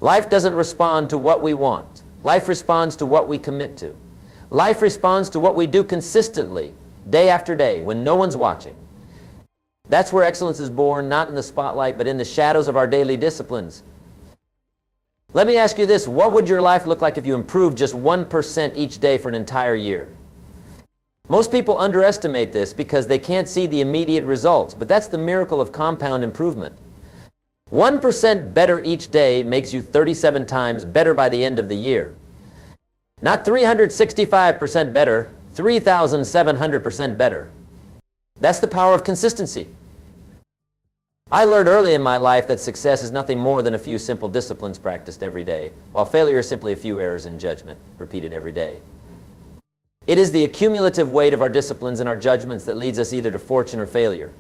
Life doesn't respond to what we want. Life responds to what we commit to. Life responds to what we do consistently, day after day, when no one's watching. That's where excellence is born, not in the spotlight, but in the shadows of our daily disciplines. Let me ask you this, what would your life look like if you improved just 1% each day for an entire year? Most people underestimate this because they can't see the immediate results, but that's the miracle of compound improvement. 1% better each day makes you 37 times better by the end of the year. Not 365% better, 3,700% better. That's the power of consistency. I learned early in my life that success is nothing more than a few simple disciplines practiced every day, while failure is simply a few errors in judgment repeated every day. It is the accumulative weight of our disciplines and our judgments that leads us either to fortune or failure.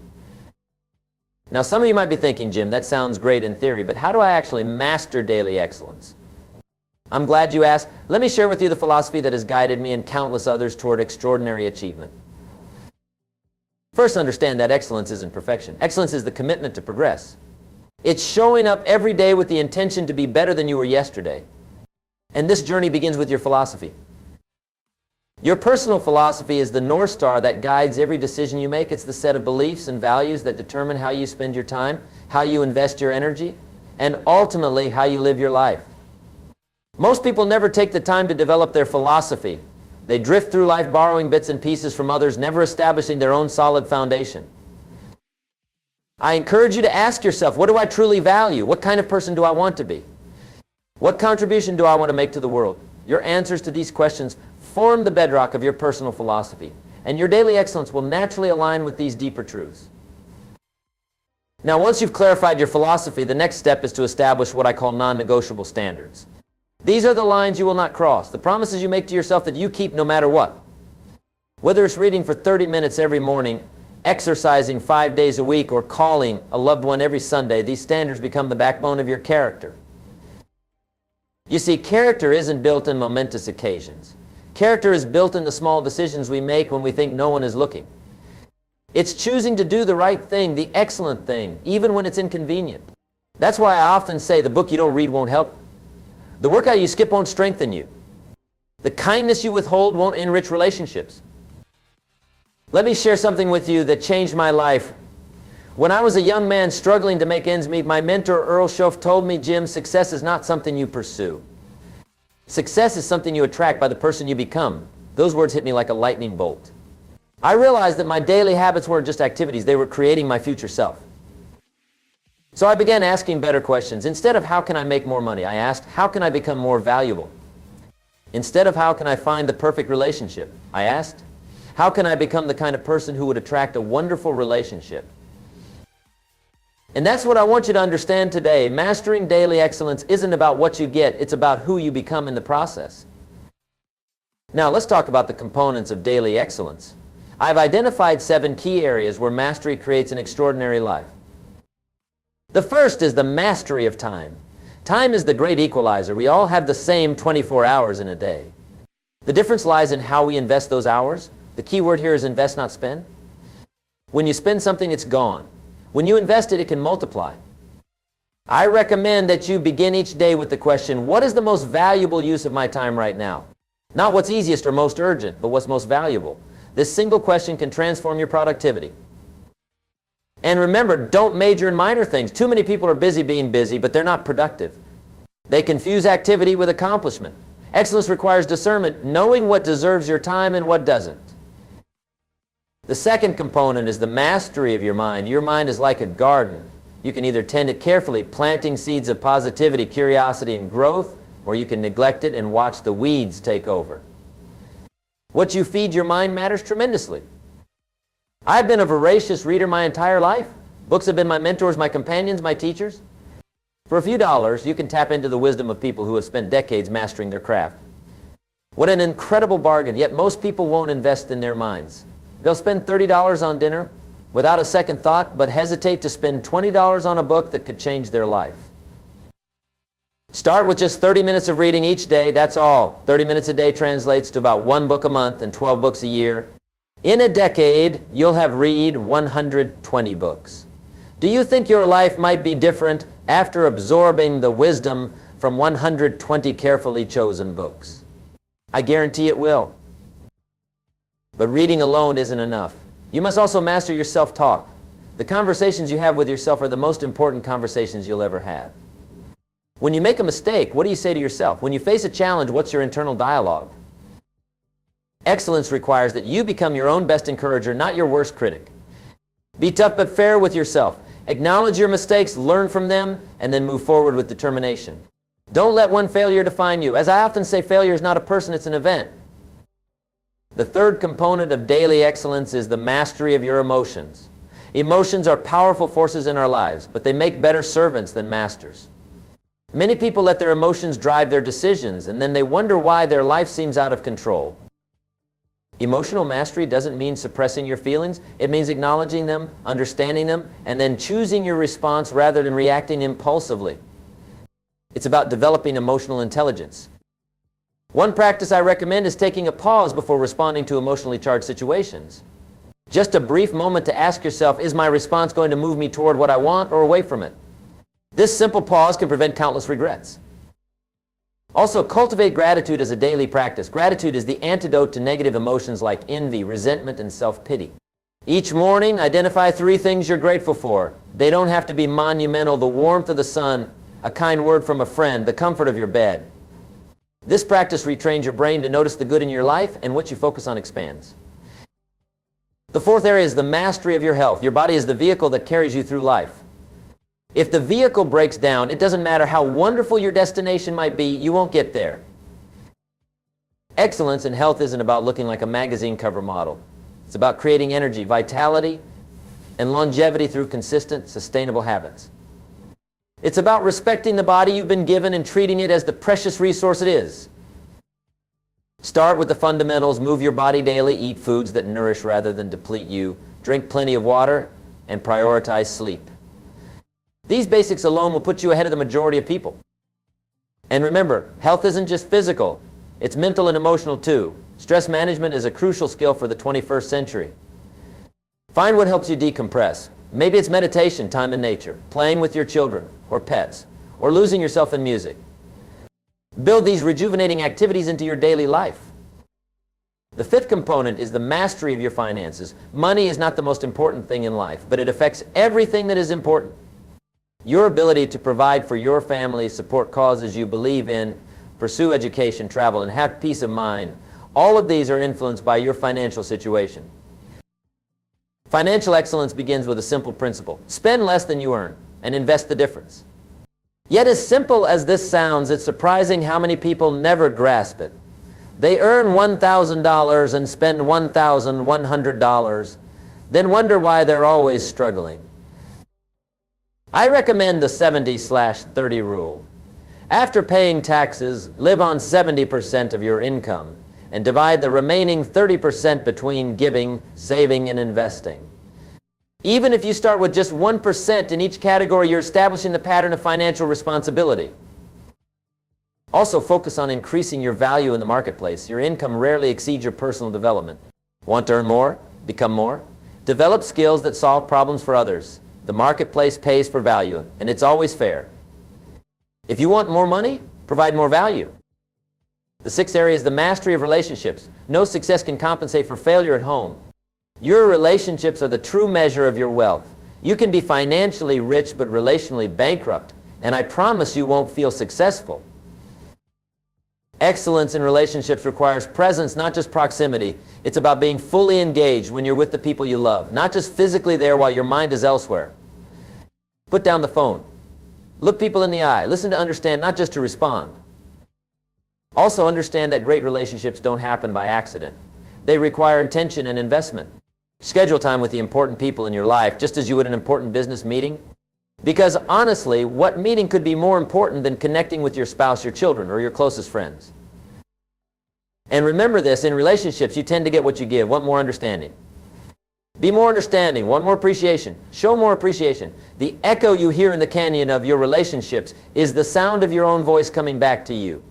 Now, some of you might be thinking, Jim, that sounds great in theory, but how do I actually master daily excellence? I'm glad you asked. Let me share with you the philosophy that has guided me and countless others toward extraordinary achievement. First, understand that excellence isn't perfection. Excellence is the commitment to progress. It's showing up every day with the intention to be better than you were yesterday. And this journey begins with your philosophy. Your personal philosophy is the North Star that guides every decision you make. It's the set of beliefs and values that determine how you spend your time, how you invest your energy, and ultimately how you live your life. Most people never take the time to develop their philosophy. They drift through life borrowing bits and pieces from others, never establishing their own solid foundation. I encourage you to ask yourself, what do I truly value? What kind of person do I want to be? What contribution do I want to make to the world? Your answers to these questions form the bedrock of your personal philosophy, and your daily excellence will naturally align with these deeper truths. Now, once you've clarified your philosophy, the next step is to establish what I call non-negotiable standards. These are the lines you will not cross, the promises you make to yourself that you keep no matter what. Whether it's reading for 30 minutes every morning, exercising 5 days a week, or calling a loved one every Sunday, these standards become the backbone of your character. You see, character isn't built in momentous occasions. Character is built in the small decisions we make when we think no one is looking. It's choosing to do the right thing, the excellent thing, even when it's inconvenient. That's why I often say the book you don't read won't help. The workout you skip won't strengthen you. The kindness you withhold won't enrich relationships. Let me share something with you that changed my life. When I was a young man struggling to make ends meet, my mentor Earl Schoaf told me, Jim, success is not something you pursue. Success is something you attract by the person you become. Those words hit me like a lightning bolt. I realized that my daily habits weren't just activities, they were creating my future self. So I began asking better questions. Instead of how can I make more money, I asked, how can I become more valuable? Instead of how can I find the perfect relationship, I asked, how can I become the kind of person who would attract a wonderful relationship? And that's what I want you to understand today. Mastering daily excellence isn't about what you get, it's about who you become in the process. Now let's talk about the components of daily excellence. I've identified 7 key areas where mastery creates an extraordinary life. The first is the mastery of time. Time is the great equalizer. We all have the same 24 hours in a day. The difference lies in how we invest those hours. The key word here is invest, not spend. When you spend something, it's gone. When you invest it, it can multiply. I recommend that you begin each day with the question, what is the most valuable use of my time right now? Not what's easiest or most urgent, but what's most valuable. This single question can transform your productivity. And remember, don't major in minor things. Too many people are busy being busy, but they're not productive. They confuse activity with accomplishment. Excellence requires discernment, knowing what deserves your time and what doesn't. The second component is the mastery of your mind. Your mind is like a garden. You can either tend it carefully, planting seeds of positivity, curiosity, and growth, or you can neglect it and watch the weeds take over. What you feed your mind matters tremendously. I've been a voracious reader my entire life. Books have been my mentors, my companions, my teachers. For a few dollars, you can tap into the wisdom of people who have spent decades mastering their craft. What an incredible bargain, yet most people won't invest in their minds. They'll spend $30 on dinner without a second thought, but hesitate to spend $20 on a book that could change their life. Start with just 30 minutes of reading each day, that's all. 30 minutes a day translates to about 1 book a month and 12 books a year. In a decade, you'll have read 120 books. Do you think your life might be different after absorbing the wisdom from 120 carefully chosen books. I guarantee it will. But reading alone isn't enough. You must also master your self-talk. The conversations you have with yourself are the most important conversations you'll ever have. When you make a mistake, what do you say to yourself? When you face a challenge, what's your internal dialogue? Excellence requires that you become your own best encourager, not your worst critic. Be tough but fair with yourself. Acknowledge your mistakes, learn from them, and then move forward with determination. Don't let one failure define you. As I often say, failure is not a person, it's an event. The third component of daily excellence is the mastery of your emotions. Emotions are powerful forces in our lives, but they make better servants than masters. Many people let their emotions drive their decisions, and then they wonder why their life seems out of control. Emotional mastery doesn't mean suppressing your feelings. It means acknowledging them, understanding them, and then choosing your response rather than reacting impulsively. It's about developing emotional intelligence. One practice I recommend is taking a pause before responding to emotionally charged situations. Just a brief moment to ask yourself, is my response going to move me toward what I want or away from it? This simple pause can prevent countless regrets. Also, cultivate gratitude as a daily practice. Gratitude is the antidote to negative emotions like envy, resentment, and self-pity. Each morning, identify 3 things you're grateful for. They don't have to be monumental: the warmth of the sun, a kind word from a friend, the comfort of your bed. This practice retrains your brain to notice the good in your life, and what you focus on expands. The fourth area is the mastery of your health. Your body is the vehicle that carries you through life. If the vehicle breaks down, it doesn't matter how wonderful your destination might be, you won't get there. Excellence in health isn't about looking like a magazine cover model. It's about creating energy, vitality, and longevity through consistent, sustainable habits. It's about respecting the body you've been given and treating it as the precious resource it is. Start with the fundamentals. Move your body daily. Eat foods that nourish rather than deplete you. Drink plenty of water and prioritize sleep. These basics alone will put you ahead of the majority of people. And remember, health isn't just physical. It's mental and emotional too. Stress management is a crucial skill for the 21st century. Find what helps you decompress. Maybe it's meditation, time in nature, playing with your children or pets, or losing yourself in music. Build these rejuvenating activities into your daily life. The fifth component is the mastery of your finances. Money is not the most important thing in life, but it affects everything that is important. Your ability to provide for your family, support causes you believe in, pursue education, travel, and have peace of mind. All of these are influenced by your financial situation. Financial excellence begins with a simple principle. Spend less than you earn and invest the difference. Yet as simple as this sounds, it's surprising how many people never grasp it. They earn $1,000 and spend $1,100, then wonder why they're always struggling. I recommend the 70/30 rule. After paying taxes, live on 70% of your income and divide the remaining 30% between giving, saving, and investing. Even if you start with just 1% in each category, you're establishing the pattern of financial responsibility. Also, focus on increasing your value in the marketplace. Your income rarely exceeds your personal development. Want to earn more? Become more? Develop skills that solve problems for others. The marketplace pays for value, and it's always fair. If you want more money, provide more value. The sixth area is the mastery of relationships. No success can compensate for failure at home. Your relationships are the true measure of your wealth. You can be financially rich but relationally bankrupt, and I promise you won't feel successful. Excellence in relationships requires presence, not just proximity. It's about being fully engaged when you're with the people you love, not just physically there while your mind is elsewhere. Put down the phone. Look people in the eye. Listen to understand, not just to respond. Also understand that great relationships don't happen by accident. They require attention and investment. Schedule time with the important people in your life, just as you would an important business meeting. Because honestly, what meeting could be more important than connecting with your spouse, your children, or your closest friends? And remember this, in relationships, you tend to get what you give. Want more understanding. Be more understanding. Want more appreciation. Show more appreciation. The echo you hear in the canyon of your relationships is the sound of your own voice coming back to you.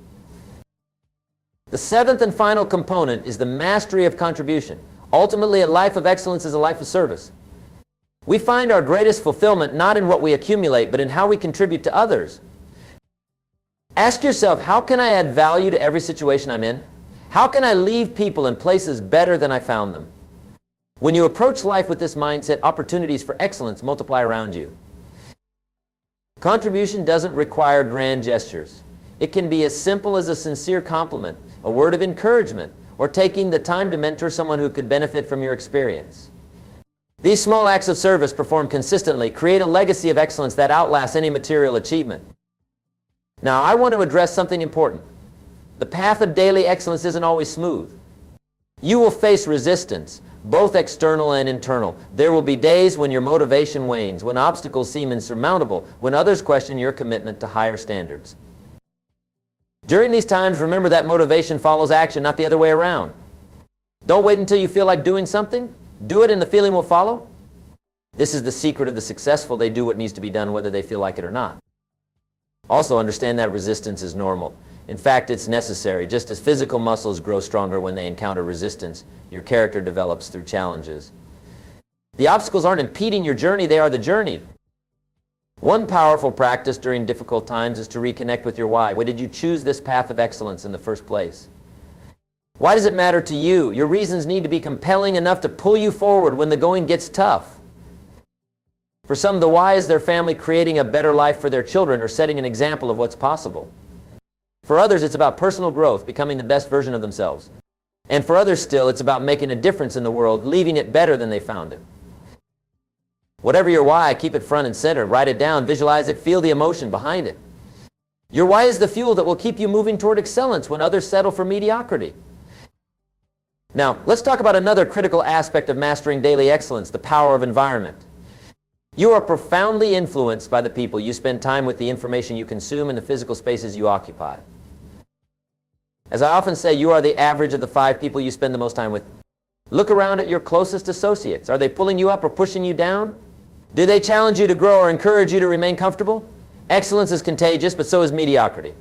The seventh and final component is the mastery of contribution. Ultimately, a life of excellence is a life of service. We find our greatest fulfillment not in what we accumulate, but in how we contribute to others. Ask yourself, how can I add value to every situation I'm in? How can I leave people and places better than I found them? When you approach life with this mindset, opportunities for excellence multiply around you. Contribution doesn't require grand gestures. It can be as simple as a sincere compliment, a word of encouragement, or taking the time to mentor someone who could benefit from your experience. These small acts of service performed consistently create a legacy of excellence that outlasts any material achievement. Now, I want to address something important. The path of daily excellence isn't always smooth. You will face resistance, both external and internal. There will be days when your motivation wanes, when obstacles seem insurmountable, when others question your commitment to higher standards. During these times, remember that motivation follows action, not the other way around. Don't wait until you feel like doing something. Do it and the feeling will follow. This is the secret of the successful. They do what needs to be done whether they feel like it or not. Also understand that resistance is normal. In fact, it's necessary. Just as physical muscles grow stronger when they encounter resistance, your character develops through challenges. The obstacles aren't impeding your journey, they are the journey. One powerful practice during difficult times is to reconnect with your why. Why did you choose this path of excellence in the first place? Why does it matter to you? Your reasons need to be compelling enough to pull you forward when the going gets tough. For some, the why is their family creating a better life for their children or setting an example of what's possible. For others, it's about personal growth, becoming the best version of themselves. And for others still, it's about making a difference in the world, leaving it better than they found it. Whatever your why, keep it front and center. Write it down, visualize it, feel the emotion behind it. Your why is the fuel that will keep you moving toward excellence when others settle for mediocrity. Now, let's talk about another critical aspect of mastering daily excellence, the power of environment. You are profoundly influenced by the people you spend time with, the information you consume, and the physical spaces you occupy. As I often say, you are the average of the 5 people you spend the most time with. Look around at your closest associates. Are they pulling you up or pushing you down? Do they challenge you to grow or encourage you to remain comfortable? Excellence is contagious, but so is mediocrity.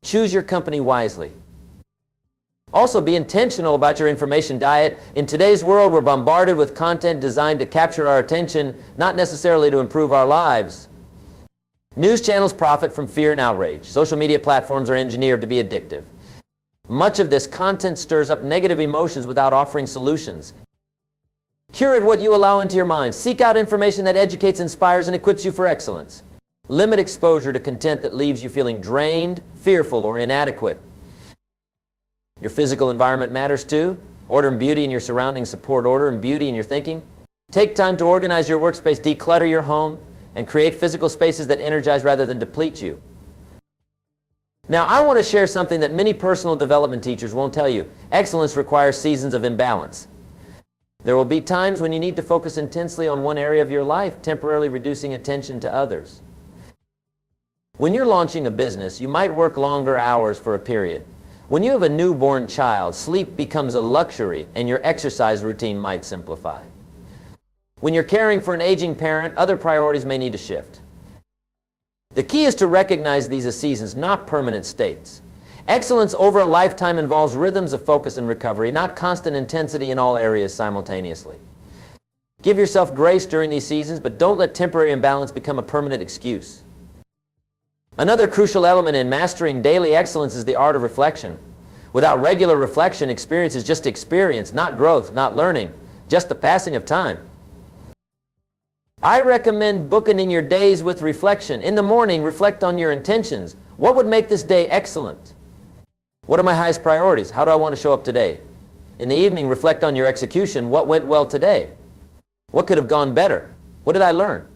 Choose your company wisely. Also, be intentional about your information diet. In today's world, we're bombarded with content designed to capture our attention, not necessarily to improve our lives. News channels profit from fear and outrage. Social media platforms are engineered to be addictive. Much of this content stirs up negative emotions without offering solutions. Curate what you allow into your mind. Seek out information that educates, inspires, and equips you for excellence. Limit exposure to content that leaves you feeling drained, fearful, or inadequate. Your physical environment matters too. Order and beauty in your surroundings support order and beauty in your thinking. Take time to organize your workspace, declutter your home, and create physical spaces that energize rather than deplete you. Now, I want to share something that many personal development teachers won't tell you. Excellence requires seasons of imbalance. There will be times when you need to focus intensely on one area of your life, temporarily reducing attention to others. When you're launching a business, you might work longer hours for a period. When you have a newborn child, sleep becomes a luxury and your exercise routine might simplify. When you're caring for an aging parent, other priorities may need to shift. The key is to recognize these as seasons, not permanent states. Excellence over a lifetime involves rhythms of focus and recovery, not constant intensity in all areas simultaneously. Give yourself grace during these seasons, but don't let temporary imbalance become a permanent excuse. Another crucial element in mastering daily excellence is the art of reflection. Without regular reflection, experience is just experience, not growth, not learning, just the passing of time. I recommend bookending your days with reflection. In the morning, reflect on your intentions. What would make this day excellent? What are my highest priorities? How do I want to show up today? In the evening, reflect on your execution. What went well today? What could have gone better? What did I learn?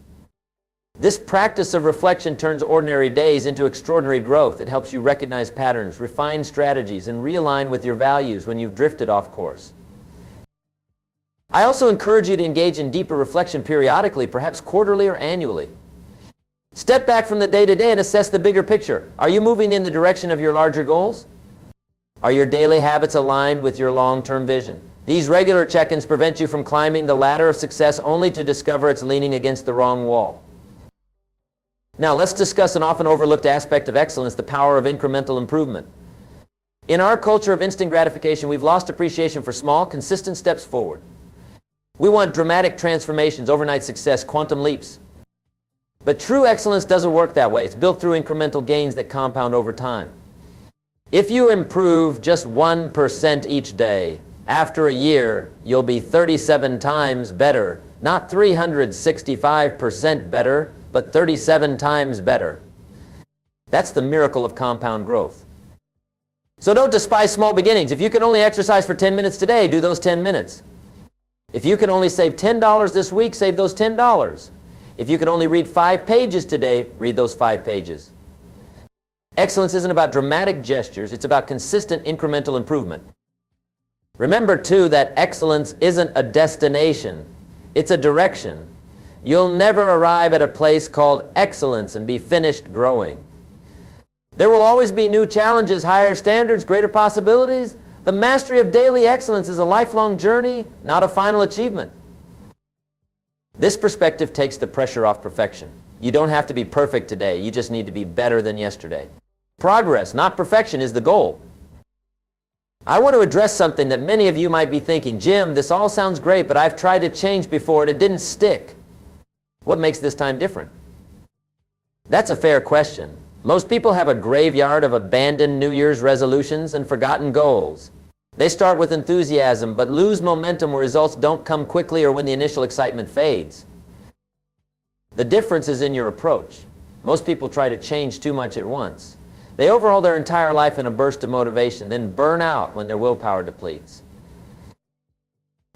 This practice of reflection turns ordinary days into extraordinary growth. It helps you recognize patterns, refine strategies, and realign with your values when you've drifted off course. I also encourage you to engage in deeper reflection periodically, perhaps quarterly or annually. Step back from the day-to-day and assess the bigger picture. Are you moving in the direction of your larger goals? Are your daily habits aligned with your long-term vision? These regular check-ins prevent you from climbing the ladder of success only to discover it's leaning against the wrong wall. Now, let's discuss an often overlooked aspect of excellence, the power of incremental improvement. In our culture of instant gratification, we've lost appreciation for small, consistent steps forward. We want dramatic transformations, overnight success, quantum leaps. But true excellence doesn't work that way. It's built through incremental gains that compound over time. If you improve just 1% each day, after a year, you'll be 37 times better. Not 365% better, but 37 times better. That's the miracle of compound growth. So don't despise small beginnings. If you can only exercise for 10 minutes today, do those 10 minutes. If you can only save $10 this week, save those $10. If you can only read 5 pages today, read those 5 pages. Excellence isn't about dramatic gestures. It's about consistent incremental improvement. Remember, too, that excellence isn't a destination. It's a direction. You'll never arrive at a place called excellence and be finished growing. There will always be new challenges, higher standards, greater possibilities. The mastery of daily excellence is a lifelong journey, not a final achievement. This perspective takes the pressure off perfection. You don't have to be perfect today. You just need to be better than yesterday. Progress, not perfection, is the goal. I want to address something that many of you might be thinking, Jim, this all sounds great, but I've tried to change before and it didn't stick. What makes this time different? That's a fair question. Most people have a graveyard of abandoned New Year's resolutions and forgotten goals. They start with enthusiasm, but lose momentum when results don't come quickly or when the initial excitement fades. The difference is in your approach. Most people try to change too much at once. They overhaul their entire life in a burst of motivation, then burn out when their willpower depletes.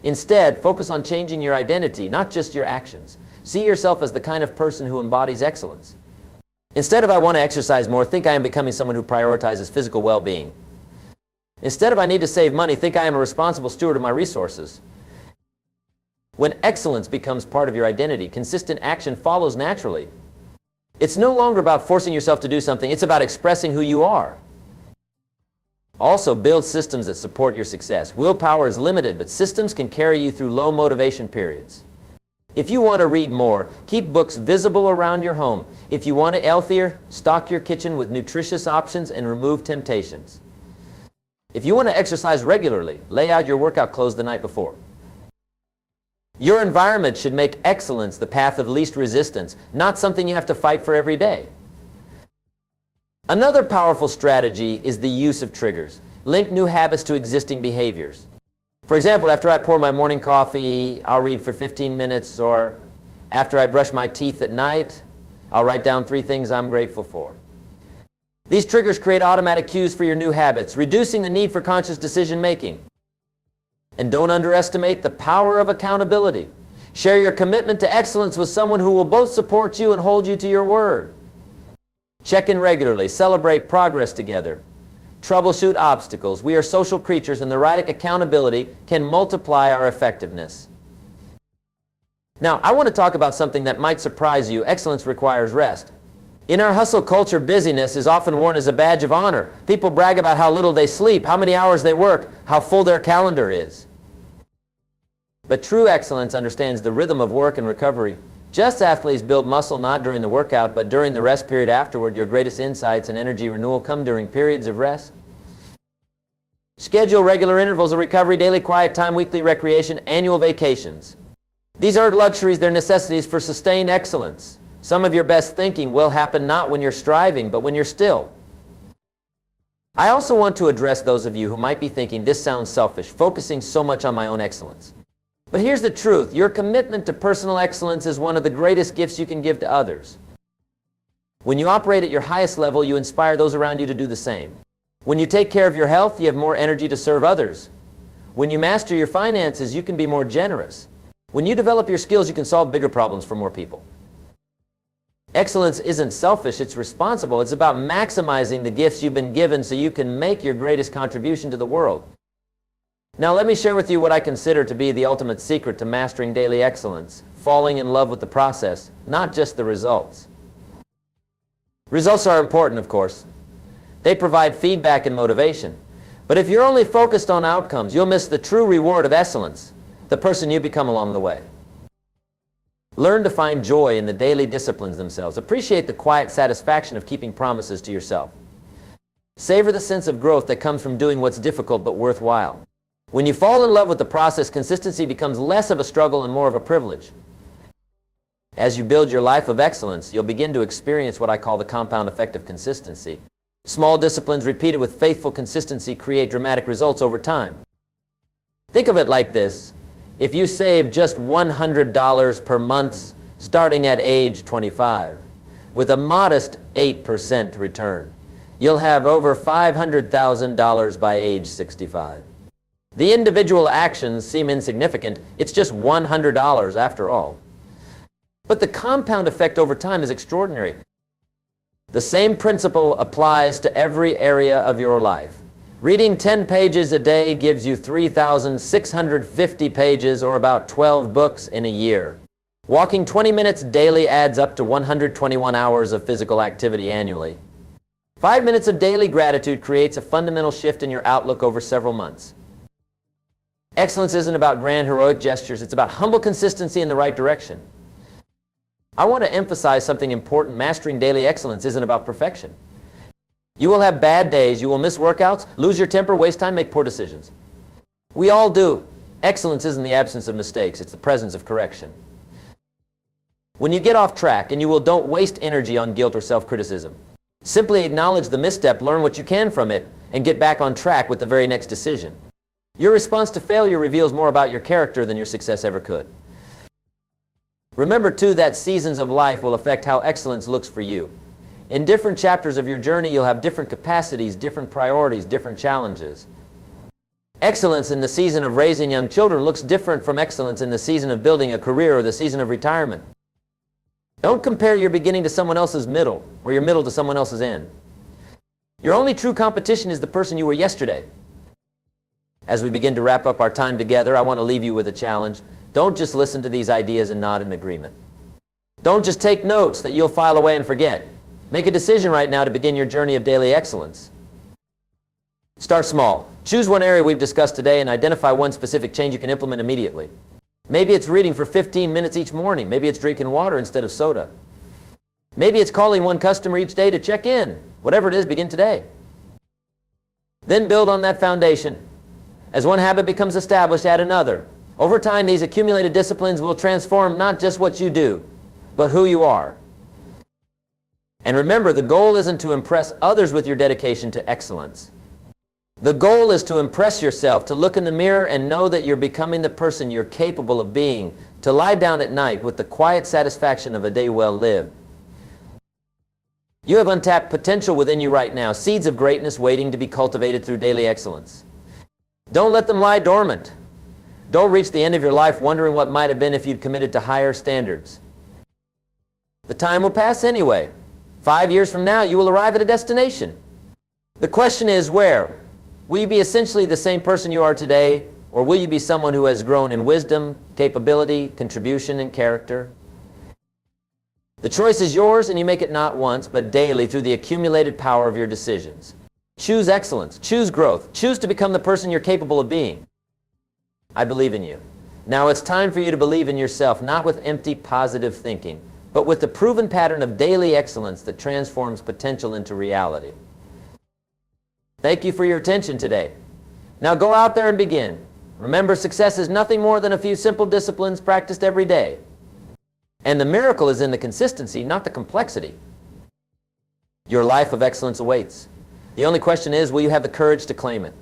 Instead, focus on changing your identity, not just your actions. See yourself as the kind of person who embodies excellence. Instead of I want to exercise more, think I am becoming someone who prioritizes physical well-being. Instead of I need to save money, think I am a responsible steward of my resources. When excellence becomes part of your identity, consistent action follows naturally. It's no longer about forcing yourself to do something. It's about expressing who you are. Also, build systems that support your success. Willpower is limited, but systems can carry you through low motivation periods. If you want to read more, keep books visible around your home. If you want it healthier, stock your kitchen with nutritious options and remove temptations. If you want to exercise regularly, lay out your workout clothes the night before. Your environment should make excellence the path of least resistance, not something you have to fight for every day. Another powerful strategy is the use of triggers. Link new habits to existing behaviors. For example, after I pour my morning coffee, I'll read for 15 minutes, or after I brush my teeth at night, I'll write down 3 things I'm grateful for. These triggers create automatic cues for your new habits, reducing the need for conscious decision making. And don't underestimate the power of accountability. Share your commitment to excellence with someone who will both support you and hold you to your word. Check in regularly. Celebrate progress together. Troubleshoot obstacles. We are social creatures, and the right accountability can multiply our effectiveness. Now, I want to talk about something that might surprise you. Excellence requires rest. In our hustle culture, busyness is often worn as a badge of honor. People brag about how little they sleep, how many hours they work, how full their calendar is. But true excellence understands the rhythm of work and recovery. Just athletes build muscle not during the workout, but during the rest period afterward. Your greatest insights and energy renewal come during periods of rest. Schedule regular intervals of recovery, daily quiet time, weekly recreation, annual vacations. These aren't luxuries, they're necessities for sustained excellence. Some of your best thinking will happen not when you're striving, but when you're still. I also want to address those of you who might be thinking, this sounds selfish, focusing so much on my own excellence. But here's the truth. Your commitment to personal excellence is one of the greatest gifts you can give to others. When you operate at your highest level, you inspire those around you to do the same. When you take care of your health, you have more energy to serve others. When you master your finances, you can be more generous. When you develop your skills, you can solve bigger problems for more people. Excellence isn't selfish, it's responsible. It's about maximizing the gifts you've been given so you can make your greatest contribution to the world. Now let me share with you what I consider to be the ultimate secret to mastering daily excellence, falling in love with the process, not just the results. Results are important, of course. They provide feedback and motivation. But if you're only focused on outcomes, you'll miss the true reward of excellence, the person you become along the way. Learn to find joy in the daily disciplines themselves. Appreciate the quiet satisfaction of keeping promises to yourself. Savor the sense of growth that comes from doing what's difficult but worthwhile. When you fall in love with the process, consistency becomes less of a struggle and more of a privilege. As you build your life of excellence, you'll begin to experience what I call the compound effect of consistency. Small disciplines repeated with faithful consistency create dramatic results over time. Think of it like this. If you save just $100 per month starting at age 25, with a modest 8% return, you'll have over $500,000 by age 65. The individual actions seem insignificant. It's just $100 after all. But the compound effect over time is extraordinary. The same principle applies to every area of your life. Reading 10 pages a day gives you 3,650 pages, or about 12 books in a year. Walking 20 minutes daily adds up to 121 hours of physical activity annually. 5 minutes of daily gratitude creates a fundamental shift in your outlook over several months. Excellence isn't about grand heroic gestures. It's about humble consistency in the right direction. I want to emphasize something important. Mastering daily excellence isn't about perfection. You will have bad days. You will miss workouts, lose your temper, waste time, make poor decisions. We all do. Excellence isn't the absence of mistakes. It's the presence of correction. When you get off track, and you will, don't waste energy on guilt or self-criticism. Simply acknowledge the misstep, learn what you can from it, and get back on track with the very next decision. Your response to failure reveals more about your character than your success ever could. Remember, too, that seasons of life will affect how excellence looks for you. In different chapters of your journey, you'll have different capacities, different priorities, different challenges. Excellence in the season of raising young children looks different from excellence in the season of building a career or the season of retirement. Don't compare your beginning to someone else's middle, or your middle to someone else's end. Your only true competition is the person you were yesterday. As we begin to wrap up our time together, I want to leave you with a challenge. Don't just listen to these ideas and nod in agreement. Don't just take notes that you'll file away and forget. Make a decision right now to begin your journey of daily excellence. Start small. Choose one area we've discussed today and identify one specific change you can implement immediately. Maybe it's reading for 15 minutes each morning. Maybe it's drinking water instead of soda. Maybe it's calling one customer each day to check in. Whatever it is, begin today. Then build on that foundation. As one habit becomes established, add another. Over time, these accumulated disciplines will transform not just what you do, but who you are. And remember, the goal isn't to impress others with your dedication to excellence. The goal is to impress yourself, to look in the mirror and know that you're becoming the person you're capable of being, to lie down at night with the quiet satisfaction of a day well lived. You have untapped potential within you right now, seeds of greatness waiting to be cultivated through daily excellence. Don't let them lie dormant. Don't reach the end of your life wondering what might have been if you'd committed to higher standards. The time will pass anyway. 5 years from now, you will arrive at a destination. The question is, where? Will you be essentially the same person you are today, or will you be someone who has grown in wisdom, capability, contribution, and character? The choice is yours, and you make it not once, but daily through the accumulated power of your decisions. Choose excellence. Choose growth. Choose to become the person you're capable of being. I believe in you. Now it's time for you to believe in yourself, not with empty positive thinking, but with the proven pattern of daily excellence that transforms potential into reality. Thank you for your attention today. Now go out there and begin. Remember, success is nothing more than a few simple disciplines practiced every day. And the miracle is in the consistency, not the complexity. Your life of excellence awaits. The only question is, will you have the courage to claim it?